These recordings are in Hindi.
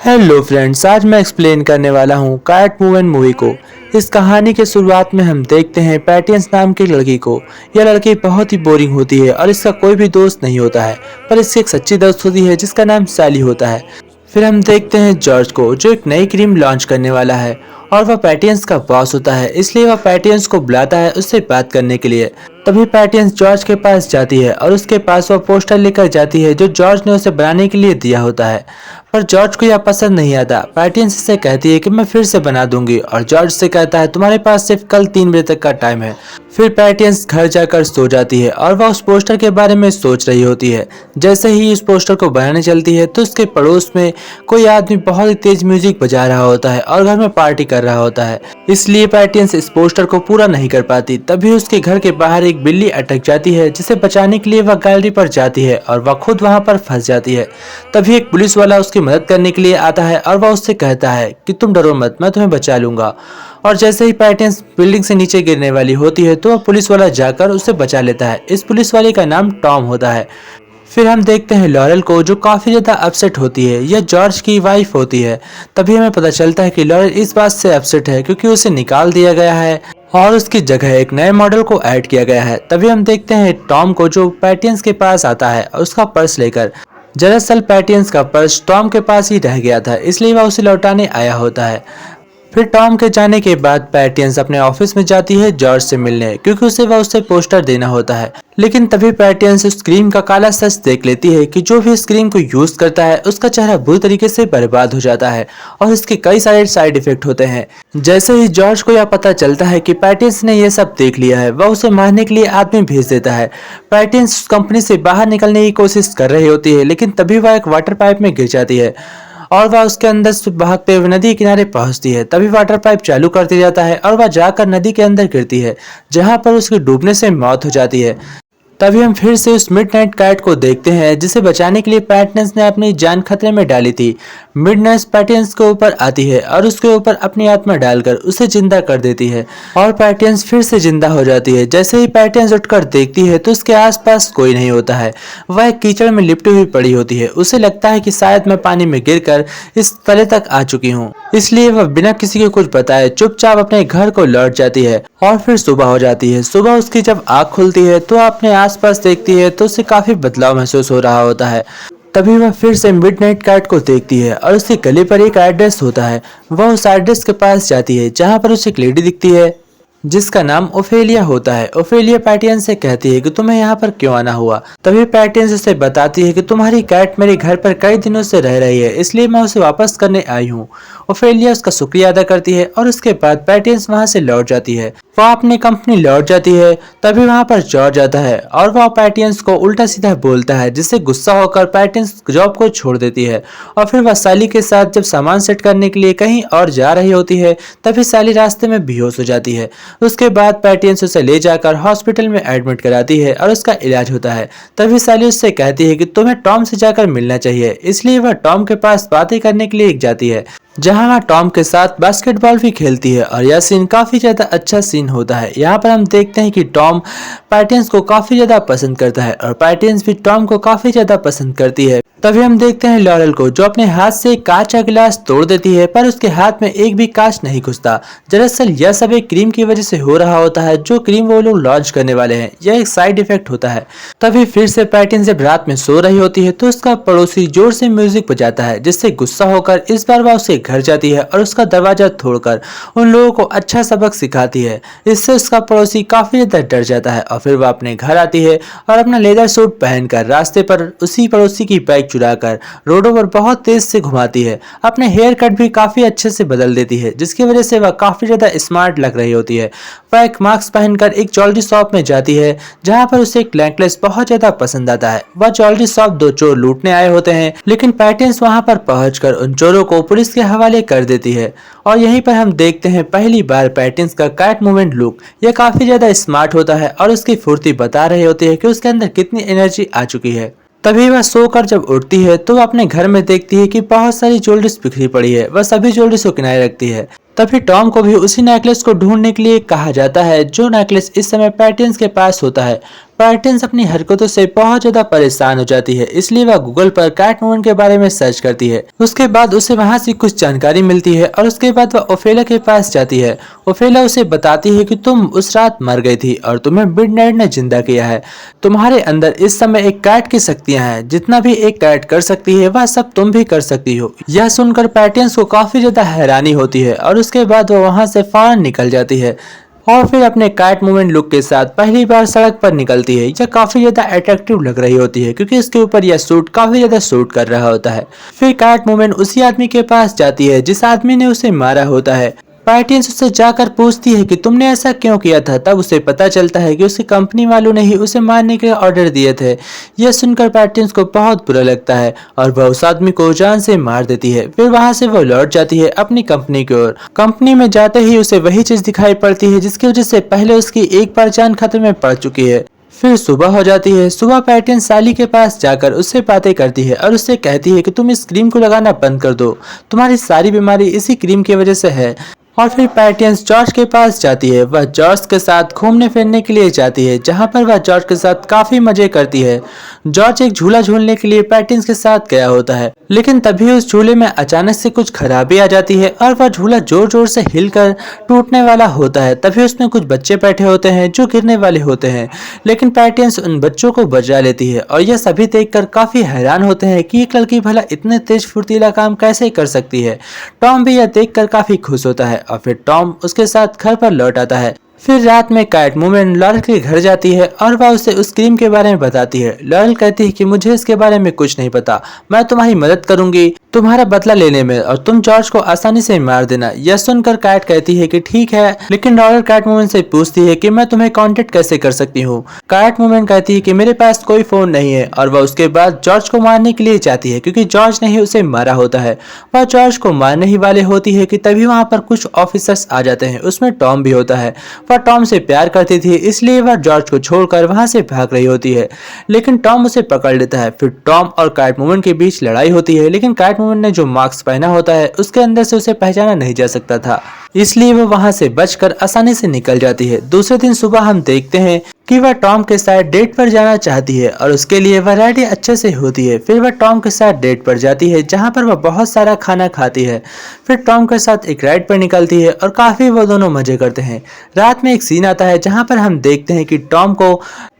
हेलो फ्रेंड्स, आज मैं एक्सप्लेन करने वाला हूँ कैट मूवमेंट मूवी को। इस कहानी के शुरुआत में हम देखते हैं पैटियंस नाम की लड़की को। यह लड़की बहुत ही बोरिंग होती है और इसका कोई भी दोस्त नहीं होता है, पर इसकी एक सच्ची दोस्त होती है जिसका नाम सैली होता है। फिर हम देखते हैं जॉर्ज को, जो एक नई क्रीम लॉन्च करने वाला है और वह पैटियंस का बॉस होता है, इसलिए वह पैटियंस को बुलाता है उससे बात करने के लिए। तभी पैटियंस जॉर्ज के पास जाती है और उसके पास वह पोस्टर लेकर जाती है जो जॉर्ज ने उसे बनाने के लिए दिया होता है, पर जॉर्ज को यह पसंद नहीं आता। पैटियंस से कहती है कि मैं फिर से बना दूंगी और जॉर्ज से कहता है तुम्हारे पास सिर्फ कल 3 बजे तक का टाइम है। फिर पैटियंस घर जाकर सो जाती है और वह उस पोस्टर के बारे में सोच रही होती है। जैसे ही उस पोस्टर को बनाने चलती है तो उसके पड़ोस में कोई आदमी बहुत ही तेज म्यूजिक बजा रहा होता है और घर में पार्टी कर रहा होता है, इसलिए पैटियंस इस पोस्टर को पूरा नहीं कर पाती। तभी उसके घर के बाहर एक बिल्ली अटक जाती है, जिसे बचाने के लिए वह गैलरी पर जाती है और वह खुद वहां पर फंस जाती है। तभी एक पुलिस वाला उसकी मदद करने के लिए आता है और वह उससे कहता है कि तुम डरो मत, मैं तुम्हें बचा लूंगा। और जैसे ही पैटियंस बिल्डिंग से नीचे गिरने वाली होती है तो वह पुलिस वाला जाकर उसे बचा लेता है। इस पुलिस वाले का नाम टॉम होता है। फिर हम देखते हैं लॉरेल को, जो काफी ज्यादा अपसेट होती है। यह जॉर्ज की वाइफ होती है। तभी हमें पता चलता है कि लॉरेल इस बात से अपसेट है क्योंकि उसे निकाल दिया गया है और उसकी जगह एक नए मॉडल को ऐड किया गया है। तभी हम देखते हैं टॉम को, जो पैटियंस के पास आता है उसका पर्स लेकर। दरअसल पैटियंस का पर्स टॉम के पास ही रह गया था, इसलिए वह उसे लौटाने आया होता है। फिर टॉम के जाने के बाद पैटियंस अपने ऑफिस में जाती है जॉर्ज से मिलने, क्योंकि उसे पोस्टर देना होता है। लेकिन तभी पैटियंस उस क्रीम का काला सच देख लेती है कि जो भी इस क्रीम को यूज करता है उसका चेहरा बुरी तरीके से बर्बाद हो जाता है और इसके कई सारे साइड इफेक्ट होते हैं। जैसे ही जॉर्ज को यह पता चलता है कि पैटियंस ने यह सब देख लिया है, वह उसे मारने के लिए आदमी भेज देता है। पैटियंस उस कंपनी से बाहर निकलने की कोशिश कर रही होती है, लेकिन तभी वह एक वाटर पाइप में गिर जाती है और वह उसके अंदर से भागते हुए नदी किनारे पहुंचती है। तभी वाटर पाइप चालू कर दिया जाता है और वह जाकर नदी के अंदर गिरती है, जहां पर उसके डूबने से मौत हो जाती है। तभी हम फिर से उस मिडनाइट कैट को देखते हैं, जिसे बचाने के लिए पैटियंस ने अपनी जान खतरे में डाली थी। मिडनाइट पैटियंस के ऊपर आती है और उसके ऊपर अपनी आत्मा डालकर उसे जिंदा कर देती है और पैटियंस फिर से जिंदा हो जाती है। जैसे ही पैटियंस उठकर देखती है तो उसके आसपास कोई नहीं होता है। वह एक कीचड़ में लिपटी हुई पड़ी होती है। उसे लगता है कि शायद मैं पानी में गिरकर इस तले तक आ चुकी हूँ, इसलिए वह बिना किसी को कुछ बताए चुपचाप अपने घर को लौट जाती है। और फिर सुबह हो जाती है। सुबह उसकी जब आँख खुलती है तो अपने आसपास देखती है तो उसे काफी बदलाव महसूस हो रहा होता है। तभी वह फिर से मिडनाइट कैट को देखती है और उसके गले पर एक एड्रेस होता है। वह उस एड्रेस के पास जाती है जहां पर उसे एक लेडी दिखती है जिसका नाम ओफेलिया होता है। ओफेलिया पैटियंस से कहती है कि तुम्हें यहाँ पर क्यों आना हुआ। तभी पैटियंस उसे बताती है कि तुम्हारी कैट मेरे घर पर कई दिनों से रह रही है, इसलिए मैं उसे वापस करने आई हूँ। ओफेलिया उसका शुक्रिया अदा करती है और उसके बाद पैटियंस वहाँ से लौट जाती है। वह अपनी कंपनी लौट जाती है। तभी वहाँ पर जॉर्ज आता है और वह पैटियंस को उल्टा सीधा बोलता है, जिससे गुस्सा होकर पैटियंस जॉब को छोड़ देती है। और फिर वह सैली के साथ जब सामान सेट करने के लिए कहीं और जा रही होती है, तभी सैली रास्ते में बेहोश हो जाती है। उसके बाद पैटियंस उसे ले जाकर हॉस्पिटल में एडमिट कराती है और उसका इलाज होता है। तभी सैली उससे कहती है कि तुम्हें टॉम से जाकर मिलना चाहिए, इसलिए वह टॉम के पास बातें करने के लिए जाती है, जहां वह टॉम के साथ बास्केटबॉल भी खेलती है। और यह सीन काफी ज्यादा अच्छा सीन होता है। यहाँ पर हम देखते हैं कि टॉम पैटियंस को काफी ज्यादा पसंद करता है और पैटियंस भी टॉम को काफी ज्यादा पसंद करती है। तभी हम देखते हैं लॉरेल को, जो अपने हाथ से कांच का गिलास तोड़ देती है, पर उसके हाथ में एक भी कांच नहीं घुसता। दरअसल यह सब एक क्रीम की वजह से हो रहा होता है, जो क्रीम वो लोग लॉन्च करने वाले हैं। यह एक साइड इफेक्ट होता है। तभी फिर से पैटियंस जब रात में सो रही होती है तो उसका पड़ोसी जोर से म्यूजिक बजाता है, जिससे गुस्सा होकर इस बार वह उसे घर जाती है और उसका दरवाजा तोड़कर उन लोगों को अच्छा सबक सिखाती है। इससे उसका पड़ोसी काफी ज्यादा डर जाता है और फिर वह अपने घर आती है और अपना लेदर सूट पहनकर रास्ते पर उसी पड़ोसी की बाइक चुराकर रोडों पर बहुत तेज से घुमाती है। अपने हेयर कट भी काफी अच्छे से बदल देती है, जिसकी वजह से वह काफी ज्यादा स्मार्ट लग रही होती है। वह एक मास्क पहनकर एक ज्वेलरी शॉप में जाती है, जहां पर उसे एक नेकलेस बहुत ज्यादा पसंद आता है। वह ज्वेलरी शॉप दो चोर लूटने आए होते हैं, लेकिन पैटियंस वहां पर पहुंचकर उन चोरों को पुलिस के हवाले कर देती है। और यहीं पर हम देखते हैं पहली बार पैटियंस का कैट मूवमेंट लुक। यह काफी ज्यादा स्मार्ट होता है और उसकी फुर्ती बता रही होती है कि उसके अंदर कितनी एनर्जी आ चुकी है। तभी वह सोकर जब उठती है तो वह अपने घर में देखती है कि बहुत सारी ज्वेलरीज बिखरी पड़ी है। वह सभी ज्वेलरीज को किनारे रखती है। तभी टॉम को भी उसी नेकलेस को ढूंढने के लिए कहा जाता है जो नेकलेस इस समय पैटियंस के पास होता है। पैटियंस अपनी हरकतों से बहुत ज्यादा परेशान हो जाती है, इसलिए वह गूगल पर कैटवुमन के बारे में सर्च करती है। उसके बाद उसे वहां से कुछ जानकारी मिलती है और उसके बाद वह ओफेला के पास जाती है। ओफेला उसे बताती है कि तुम उस रात मर गई थी और तुम्हें मिडनाइट ने जिंदा किया है। तुम्हारे अंदर इस समय एक कैट की शक्तियां हैं, जितना भी एक कैट कर सकती है वह सब तुम भी कर सकती हो। यह सुनकर पैटियंस को काफी ज्यादा हैरानी होती है और उसके बाद वह वहां से फौरन निकल जाती है और फिर अपने कैटवुमन लुक के साथ पहली बार सड़क पर निकलती है। यह काफी ज्यादा अट्रैक्टिव लग रही होती है क्योंकि इसके ऊपर यह सूट काफी ज्यादा सूट कर रहा होता है। फिर कैटवुमन उसी आदमी के पास जाती है जिस आदमी ने उसे मारा होता है। पैटियंस उससे जाकर पूछती है कि तुमने ऐसा क्यों किया था। तब उसे पता चलता है कि उसकी कंपनी वालों ने ही उसे मारने के ऑर्डर दिए थे। यह सुनकर पैटियंस को बहुत बुरा लगता है और वह उस आदमी को जान से मार देती है। फिर वहां से वह लौट जाती है अपनी कंपनी की ओर। कंपनी में जाते ही उसे वही चीज दिखाई पड़ती है जिसकी वजह से पहले उसकी एक बार जान खतरे में पड़ चुकी है। फिर सुबह हो जाती है। सुबह पैटियंस साली के पास जाकर उससे बातें करती है और उससे कहती है कि तुम इस क्रीम को लगाना बंद कर दो, तुम्हारी सारी बीमारी इसी क्रीम की वजह से है। और फिर पैटियंस जॉर्ज के पास जाती है। वह जॉर्ज के साथ घूमने फिरने के लिए जाती है जहां पर वह जॉर्ज के साथ काफी मजे करती है। जॉर्ज एक झूला झूलने के लिए पैटियंस के साथ गया होता है, लेकिन तभी उस झूले में अचानक से कुछ खराबी आ जाती है और वह झूला जोर जोर से हिलकर टूटने वाला होता है। तभी उसमें कुछ बच्चे बैठे होते हैं जो गिरने वाले होते हैं, लेकिन पैटियंस उन बच्चों को बचा लेती है और यह सभी देखकर काफी हैरान होते हैं कि एक लड़की भला इतने तेज फुर्तीला काम कैसे कर सकती है। टॉम भी यह देखकर काफी खुश होता है और फिर टॉम उसके साथ घर पर लौट आता है। फिर रात में कैटवुमन लॉरेल के घर जाती है और वह उसे उस क्रीम के बारे में बताती है। लॉरेल कहती है कि मुझे इसके बारे में कुछ नहीं पता, मैं तुम्हारी मदद करूंगी तुम्हारा बदला लेने में और तुम जॉर्ज को आसानी से मार देना। यह सुनकर कैट कहती है कि ठीक है, लेकिन लॉरेल कैटवुमन से पूछती है कि मैं तुम्हें कांटेक्ट कैसे कर सकती हूँ। कैटवुमन कहती है कि मेरे पास कोई फोन नहीं है और वह उसके बाद जॉर्ज को मारने के लिए जाती है क्योंकि जॉर्ज ने ही उसे मारा होता है। वह जॉर्ज को मारने ही वाले होती है कि तभी वहां पर कुछ ऑफिसर्स आ जाते हैं, उसमें टॉम भी होता है। वह टॉम से प्यार करती थी इसलिए वह जॉर्ज को छोड़कर वहां से भाग रही होती है, लेकिन टॉम उसे पकड़ लेता है। फिर टॉम और कैटवुमन के बीच लड़ाई होती है, लेकिन कैटवुमन ने जो मास्क पहना होता है उसके अंदर से उसे पहचाना नहीं जा सकता था, इसलिए वह वहां से बचकर आसानी से निकल जाती है। दूसरे दिन सुबह हम देखते हैं कि वह टॉम के साथ डेट पर जाना चाहती है और उसके लिए वह रेडी अच्छे से होती है। फिर वह टॉम के साथ डेट पर जाती है जहां पर वह बहुत सारा खाना खाती है। फिर टॉम के साथ एक राइड पर निकलती है और काफी वो दोनों मजे करते हैं। रात में एक सीन आता है जहां पर हम देखते हैं कि टॉम को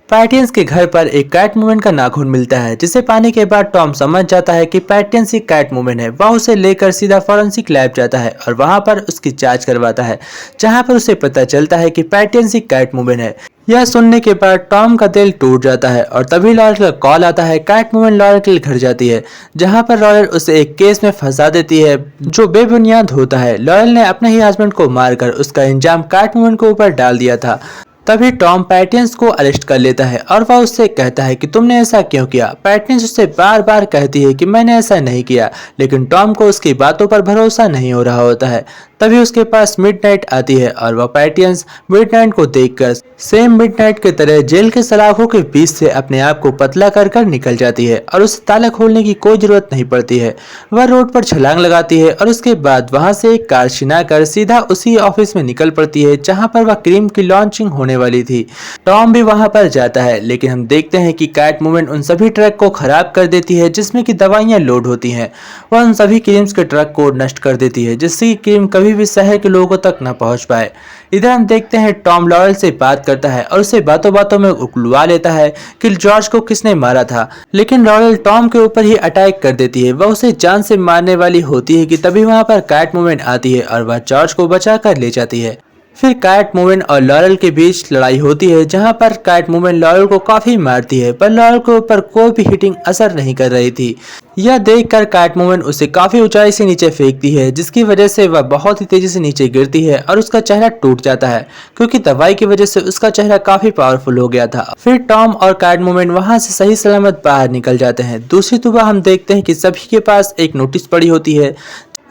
पैटियंस के घर पर एक कैटवुमन का नाखून मिलता है, जिसे पाने के बाद टॉम समझ जाता है कि पैटियंस एक कैटवुमन है। वह उसे लेकर सीधा फॉरेंसिक लैब जाता है और वहां पर उसकी जांच करवाता है, जहां पर उसे पता चलता है कि पैटियंस एक कैटवुमन है। यह सुनने के बाद टॉम का दिल टूट जाता है और तभी लॉरेल का कॉल आता है। कैटवुमन लॉरेल के घर जाती है जहां पर लॉरेल उसे एक केस में फंसा देती है जो बेबुनियाद होता है। लॉरेल ने अपने ही हस्बैंड को मारकर उसका इंजाम कैटवुमन के ऊपर डाल दिया था। तभी टॉम पैटियंस को अरेस्ट कर लेता है और वह उससे कहता है कि तुमने ऐसा क्यों किया। पैटियंस उससे बार बार कहती है कि मैंने ऐसा नहीं किया, लेकिन टॉम को उसकी बातों पर भरोसा नहीं हो रहा होता है। तभी उसके पास मिडनाइट आती है और वह पैटियंस मिडनाइट को देखकर सेम मिडनाइट की तरह जेल के सलाखों के बीच से अपने आप को पतला कर कर निकल जाती है और उसे ताला खोलने की कोई जरूरत नहीं पड़ती है। वह रोड पर छलांग लगाती है और उसके बाद वहां से एक कार छिना कर सीधा उसी ऑफिस में निकल पड़ती है जहां पर वह क्रीम की लॉन्चिंग होने वाली थी। टॉम भी वहां पर जाता है, लेकिन हम देखते हैं कि कैटवुमन उन सभी ट्रक को खराब कर देती है जिसमें की दवाइयां लोड होती हैं। वह उन सभी क्रीम्स के ट्रक को नष्ट कर देती है जिससे कि क्रीम कभी भी शहर के लोगों तक न पहुंच पाए। इधर हम देखते हैं टॉम लॉरेल से बात करता है और उसे बातों बातों में उकलवा लेता है कि जॉर्ज को किसने मारा था, लेकिन लॉरेल टॉम के ऊपर ही अटैक कर देती है। वह उसे जान से मारने वाली होती है कि तभी वहां पर कैटवुमन आती है और वह जॉर्ज को बचा कर ले जाती है। फिर कैटवुमन और लॉरेल के बीच लड़ाई होती है जहां पर कैटवुमन लॉरेल को काफी मारती है, पर लॉरेल के ऊपर कोई भी हिटिंग असर नहीं कर रही थी। यह देखकर कैटवुमन उसे काफी ऊंचाई से नीचे फेंकती है, जिसकी वजह से वह बहुत ही तेजी से नीचे गिरती है और उसका चेहरा टूट जाता है क्योंकि दवाई की वजह से उसका चेहरा काफी पावरफुल हो गया था। फिर टॉम और कैटवुमन वहां से सही सलामत बाहर निकल जाते हैं। दूसरी सुबह हम देखते हैं कि सभी के पास एक नोटिस पड़ी होती है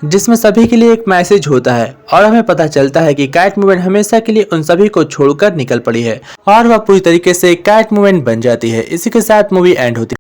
जिसमें सभी के लिए एक मैसेज होता है और हमें पता चलता है कि कैटवुमन हमेशा के लिए उन सभी को छोड़कर निकल पड़ी है और वह पूरी तरीके से कैटवुमन बन जाती है। इसी के साथ मूवी एंड होती है।